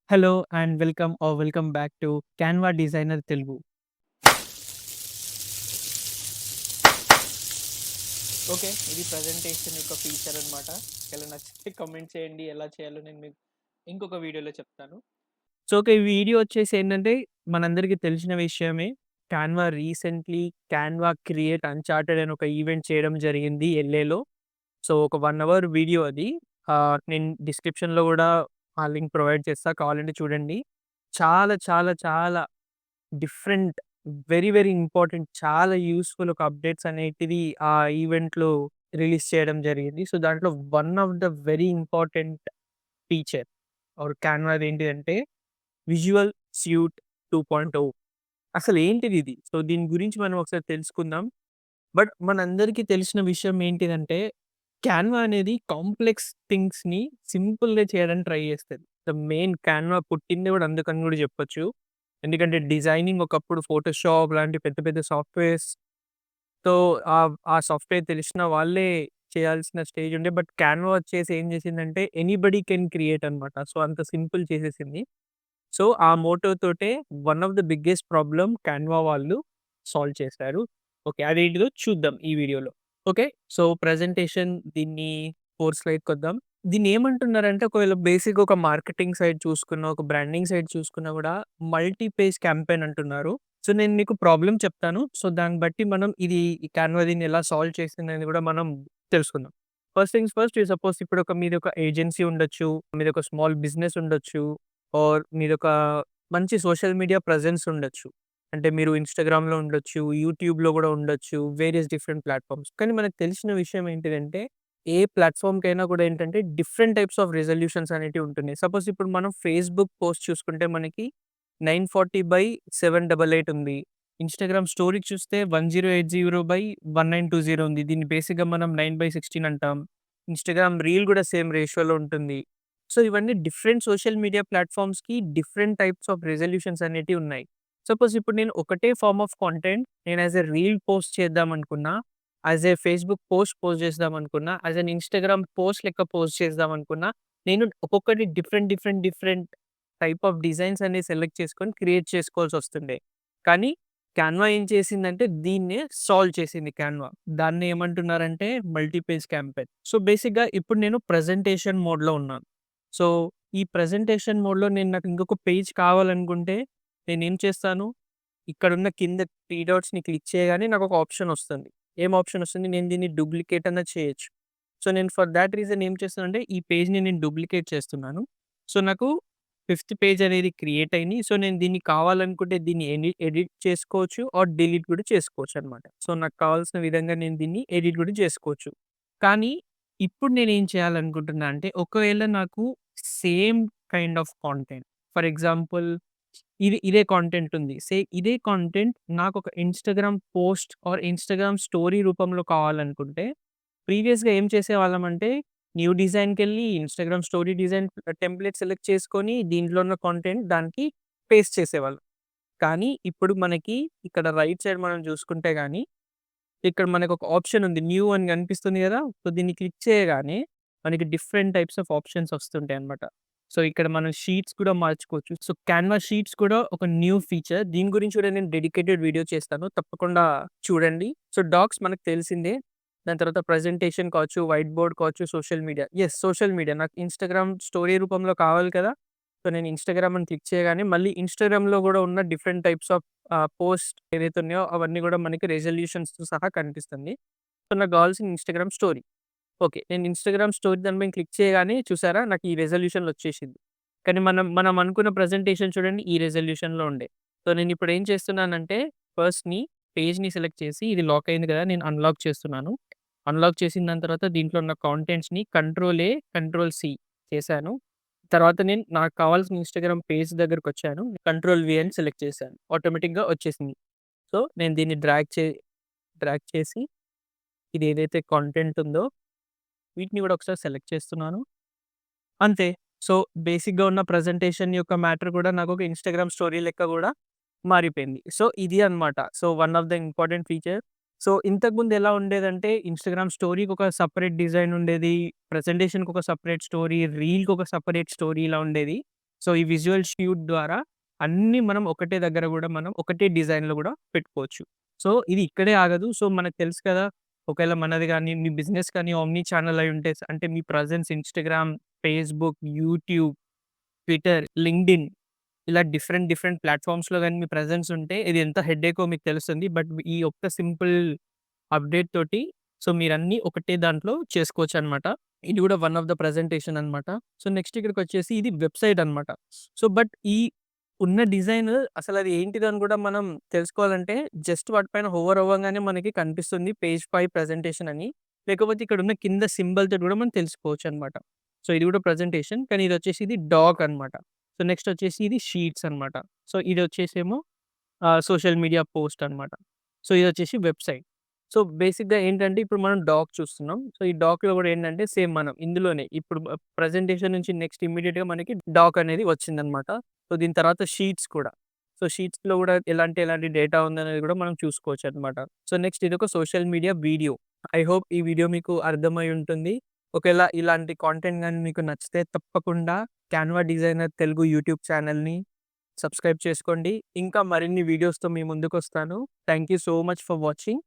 Hello and welcome back to Canva designer Telugu. Okay. ఇది presentation యొక్క feature అనమాట. ఎలా నచ్చితే కామెంట్ చేయండి. ఎలా చేయాలో నేను మీకు ఇంకొక వీడియోలో చెప్తాను. So, okay. ఈ వీడియో వచ్చేసి ఏంటంటే మనందరికీ తెలిసిన విషయమే. క్యాన్వా క్రియేట్ అన్‌చార్టెడ్ అని ఒక ఈవెంట్ చేయడం జరిగింది ఎల్ఏలో. సో, ఒక 1 అవర్ వీడియో అది. నేను డిస్క్రిప్షన్‌లో గూడా ఆ లింక్ ప్రొవైడ్ చేస్తా. కావాలంటే చూడండి. చాలా చాలా చాలా డిఫరెంట్ వెరీ ఇంపార్టెంట్ చాలా యూజ్‌ఫుల్ ఒక అప్డేట్స్ అనేటివి ఆ ఈవెంట్‌లో రిలీజ్ చేయడం జరిగింది. సో, దాంట్లో one of the very important feature are క్యాన్వాది ఏంటిదంటే విజువల్ స్యూట్ 2.0. అసలేంటిదిది? సో, దీని గురించి మనం ఒకసారి తెలుసుకుందాం. బట్ మనందరికీ తెలిసిన విషయం ఏంటిదంటే క్యాన్వా అనేది కాంప్లెక్స్ థింగ్స్‌ని సింపుల్‌గా చేయడానికి ట్రై చేస్తది. ద మెయిన్ క్యాన్వా పుట్టిందే గూడా అందుకని గూడా జెప్పొచ్చు. ఎందుకంటే డిజైనింగ్ ఒకప్పుడు ఫోటోషాప్ లాంటి పెద్ద పెద్ద సాఫ్ట్‌వేర్స్‌తో ఆ సాఫ్ట్‌వేర్ తెలిసిన వాళ్ళే చేయాల్సిన స్టేజ్ ఉండే. బట్ క్యాన్వా వచ్చేసి ఏం చేసిందంటే ఎనీబడీ కెన్ క్రియేట్ అనమాట. సో, అంత సింపుల్ చేసేసింది. సో, ఆ మోటో తోటే one of the biggest problem Canva వాళ్ళు సాల్వ్ చేశారు. ఓకే. అదేంటిదో చూద్దాం ఈ వీడియోలో. ఓకే. సో, ప్రెజెంటేషన్ దీన్ని 4 స్లైడ్‌కొద్దాం. దీన్నేమంటున్నారంటే ఒకవేళ బేసిక్‌గా ఒక మార్కెటింగ్ సైడ్ చూసుకున్నా, ఒక బ్రాండింగ్ సైడ్ చూసుకున్నా గూడా మల్టీ పేజ్ క్యాంపెయిన్ అంటున్నారు. సో, నేను మీకు ప్రాబ్లమ్ చెప్తాను. సో, దాన్ని బట్టి మనం ఈ క్యాన్వా దీన్ని ఎలా సాల్వ్ చేసిందనేది గూడా మనం తెలుసుకుందాం. ఫస్ట్ థింగ్స్ ఫస్ట్ సపోజ్ ఇప్పుడు మీదొక ఏజెన్సీ ఉండొచ్చు. మీదొక స్మాల్ బిజినెస్ ఉండొచ్చు. ఆర్ మీదొక మంచి సోషల్ మీడియా ప్రెజెన్స్ ఉండొచ్చు. అంటే మీరు ఇన్‌స్టాగ్రామ్‌లో ఉండొచ్చు, యూట్యూబ్‌లో గూడా ఉండొచ్చు. Various different platforms. కానీ మనకు తెలిసిన విషయం ఏంటిదంటే, ఏ ప్లాట్‌ఫార్మ్‌కైనా కూడా ఏంటంటే, డిఫరెంట్ టైప్స్ ఆఫ్ రిజల్యూషన్స్ అనేటివి ఉంటున్నాయి. సపోజ్ ఇప్పుడు మనం ఫేస్‌బుక్ పోస్ట్ చూసుకుంటే మనకి 940/788 ఉంది. ఇన్‌స్టాగ్రామ్ స్టోరీకి చూస్తే 1080/1920 ఉంది. దీన్ని బేసిక్‌గా మనం 9/16 అంటాం. ఇన్‌స్టాగ్రామ్ రీల్ గూడా సేమ్ రేషియోలో ఉంటుంది. సో, ఇవన్నీ డిఫరెంట్ సోషల్ మీడియా ప్లాట్‌ఫార్మ్స్‌కి డిఫరెంట్ టైప్స్ ఆఫ్ రిజల్యూషన్స్ అనేటివి ఉన్నాయి. సపోజ్ ఇప్పుడు నేను ఒకటే ఫార్మ్ ఆఫ్ కంటెంట్ నేను యాస్ ఎ రీల్ పోస్ట్ చేద్దామనుకున్నా, యాస్ ఎ ఫేస్‌బుక్ పోస్ట్ చేద్దామనుకున్నా, యాస్ ఎన్ ఇన్‌స్టాగ్రామ్ పోస్ట్ లెక్క పోస్ట్ చేద్దామనుకున్నా, నేను ఒక్కొక్కటి డిఫరెంట్ టైప్ ఆఫ్ డిజైన్స్ అనేవి సెలెక్ట్ చేసుకొని క్రియేట్ చేసుకోవాల్సొస్తుండే. కానీ క్యాన్వా ఏం చేసిందంటే దీన్నే సాల్వ్ చేసింది క్యాన్వా. దాన్ని ఏమంటున్నారంటే మల్టీ పేజ్ క్యాంపెయిన్. సో, బేసిక్‌గా ఇప్పుడు నేను ప్రెజెంటేషన్ మోడ్‌లో ఉన్నాను. సో, ఈ ప్రెజెంటేషన్ మోడ్‌లో నాకు ఇంకొక పేజ్ కావాలనుకుంటే నేనేం చేస్తాను, ఇక్కడున్న కింద 3 డాట్స్‌ని క్లిక్ చేయగానే నాకొక ఆప్షన్ ఒస్తుంది. ఏం ఆప్షన్ ఒస్తుంది? నేను దీన్ని డూప్లికేట్ అన్నా చేయొచ్చు. సో, నేను ఫర్ థాట్ రీజన్ ఏం చేస్తానంటే ఈ పేజ్‌ని నేను డూప్లికేట్ చేస్తున్నాను. సో, నాకు ఫిఫ్త్ పేజ్ అనేది క్రియేట్ అయింది. సో, నేను దీన్ని కావాలనుకుంటే దీన్ని ఎడిట్ చేసుకోవచ్చు ఆర్ డిలీట్ కూడా చేసుకోవచ్చనమాట. సో, నాకు కావాల్సిన విధంగా నేను దీన్ని ఎడిట్ కూడా చేసుకోవచ్చు. కానీ ఇప్పుడు నేనేం చేయాలనుకుంటున్నా అంటే ఒకవేళ నాకు same kind of content for example ఇదే కాంటెంట్ ఉంది. ఇదే కాంటెంట్ నాకొక Instagram post or Instagram story రూపంలో కావాలనుకుంటే, ప్రీవియస్‌గా ఏం చేసేవాళ్ళమంటే, న్యూ డిజైన్‌కెళ్ళి Instagram story design template select చేసుకొని, దీంట్లో ఉన్న కాంటెంట్ దానికి పేస్ట్ చేసేవాళ్ళం. కానీ ఇప్పుడు మనకి ఇక్కడ రైట్ సైడ్ మనం చూసుకుంటే గాని, ఇక్కడ మనకొక ఆప్షన్ ఉంది. న్యూ అని కనిపిస్తుంది గదా! సో, దీన్ని క్లిక్ చేయగానే మనకి డిఫరెంట్ టైప్స్ ఆఫ్ ఆప్షన్స్ వస్తుంటాయన్నమాట. సో, ఇక్కడ మనం షీట్స్ కూడా మార్చుకోవచ్చు. సో, క్యాన్వా షీట్స్ కూడా ఒక న్యూ ఫీచర్. దీని గురించి కూడా నేను డెడికేటెడ్ వీడియో చేస్తాను. తప్పకుండా చూడండి. సో, డాక్స్ మనకు తెలిసిందే. దాని తర్వాత ప్రెజెంటేషన్ కావచ్చు, వైట్ బోర్డ్ కావచ్చు, సోషల్ మీడియా. సోషల్ మీడియా నాకు ఇన్‌స్టాగ్రామ్ స్టోరీ రూపంలో కావాలి కదా! సో, నేను ఇన్‌స్టాగ్రామ్ అని క్లిక్ చేయగానే మళ్ళీ ఇన్‌స్టాగ్రామ్‌లో గూడా ఉన్న డిఫరెంట్ టైప్స్ ఆఫ్ పోస్ట్ ఏదైతే ఉన్నాయో అవన్నీ గూడా మనకి రిజల్యూషన్స్‌తో సహా కనిపిస్తుంది. సో, నాకు గావాల్సింది ఇన్‌స్టాగ్రామ్ స్టోరీ. ఓకే. నేను ఇన్‌స్టాగ్రామ్ స్టోరీ దాని మీద క్లిక్ చేయగానే చూసారా నాకు ఈ రిజల్యూషన్‌లో వచ్చేసింది. కానీ మనం అనుకున్న ప్రెజెంటేషన్ చూడండి ఈ రిజల్యూషన్‌లో ఉండే. సో, నేనిప్పుడు ఏం చేస్తున్నానంటే పేజ్‌ని సెలెక్ట్ చేసి ఇది లాక్ అయింది కదా! నేను అన్‌లాక్ చేస్తున్నాను. అన్‌లాక్ చేసిన దాని తర్వాత దీంట్లో ఉన్న కాంటెంట్స్‌ని కంట్రోల్ ఏ, కంట్రోల్ సి చేశాను. తర్వాత నాకు కావాల్సిన ఇన్‌స్టాగ్రామ్ పేజ్ దగ్గరకొచ్చాను. కంట్రోల్ వి అని సెలెక్ట్ చేశాను. ఆటోమేటిక్‌గా వచ్చేసింది. సో, నేను దీన్ని డ్రాగ్ చేసి ఇది ఏదైతే కంటెంట్ ఉందో వీటిని గూడా ఒకసారి సెలెక్ట్ చేస్తున్నాను. అంతే. సో, బేసిక్‌గా ఉన్న ప్రెజెంటేషన్ యొక్క మ్యాటర్ గూడా నాకొక ఇన్‌స్టాగ్రామ్ స్టోరీ లెక్క గూడా మారిపోయింది. సో, ఇది అన్నమాట. So, one of the important feature. So, ఇంతకుముందు ఎలా ఉండేదంటే ఇన్‌స్టాగ్రామ్ స్టోరీకి ఒక సెపరేట్ డిజైన్ ఉండేది. ప్రెజెంటేషన్‌కి ఒక సెపరేట్ స్టోరీ, రీల్‌కి ఒక సెపరేట్ స్టోరీ ఇలా ఉండేది. సో, ఈ విజువల్ షూట్ ద్వారా అన్నీ మనం ఒకటే దగ్గర గూడా మనం ఒకటే డిజైన్‌లో గూడా పెట్టుకోవచ్చు. సో, ఇది ఇక్కడే ఆగదు. సో, మనకు తెలుసు కదా! ఒకవేళ మనది గాని, మీ బిజినెస్ కానీ ఓమ్ని ఛానెల్ అయ్యుంటే అంటే మీ presence Instagram, Facebook, YouTube, Twitter, LinkedIn ఇలా డిఫరెంట్ ప్లాట్‌ఫార్మ్స్‌లో గాని మీ ప్రెజెన్స్ ఉంటే ఇది ఎంత హెడేకో మీకు తెలుస్తుంది. బట్ ఈ ఒక్క సింపుల్ అప్‌డేట్ తోటి సో, మీరన్నీ ఒకటే దాంట్లో చేసుకోవచ్చనమాట. ఇది గూడా వన్ ఆఫ్ ద ప్రెజెంటేషన్ అనమాట. సో, నెక్స్ట్ ఇక్కడికొచ్చేసి ఇది వెబ్‌సైట్ అనమాట. సో, బట్ ఈ ఉన్న డిజైన్ అసలది ఏంటిదని గూడా మనం తెలుసుకోవాలంటే జస్ట్ వాటిపైన హోవర్ అవ్వంగానే మనకి కనిపిస్తుంది పేజ్ 5 ప్రెజెంటేషన్ అని. లేకపోతే ఇక్కడున్న కింద సింబల్ తోటి గూడా మనం తెలుసుకోవచ్చనమాట. సో, ఇది గూడా ప్రెజెంటేషన్. కానీ ఇదొచ్చేసి ఇది డాక్ అనమాట. సో, నెక్స్ట్ వచ్చేసి ఇది షీట్స్ అనమాట. సో, ఇదొచ్చేసేమో సోషల్ మీడియా పోస్ట్ అనమాట. సో, ఇదొచ్చేసి వెబ్‌సైట్. సో, బేసిక్‌గా ఏంటంటే ఇప్పుడు మనం డాక్ చూస్తున్నాం. సో, ఈ డాక్‌లో గూడా ఏంటంటే సేమ్ మనం ఇందులోనే ఇప్పుడు ప్రెజెంటేషన్ నుంచి నెక్స్ట్ ఇమ్మీడియేట్‌గా మనకి డాక్ అనేది వచ్చిందనమాట. సో, దీని తర్వాత షీట్స్ కూడా. సో, షీట్స్‌లో గూడా ఎలాంటి డేటా ఉందనేది గూడా మనం చూసుకోవచ్చనమాట. సో, నెక్స్ట్ ఇదొక social media video. I hope ఈ వీడియో మీకు అర్థమై ఉంటుంది. ఒకవేళ ఇలాంటి కాంటెంట్ గాని మీకు నచ్చితే తప్పకుండా క్యాన్వా డిజైనర్ తెలుగు యూట్యూబ్ ఛానెల్‌ని సబ్స్క్రైబ్ చేసుకోండి. ఇంకా మరిన్ని వీడియోస్‌తో మీ ముందుకొస్తాను. Thank you so much for watching.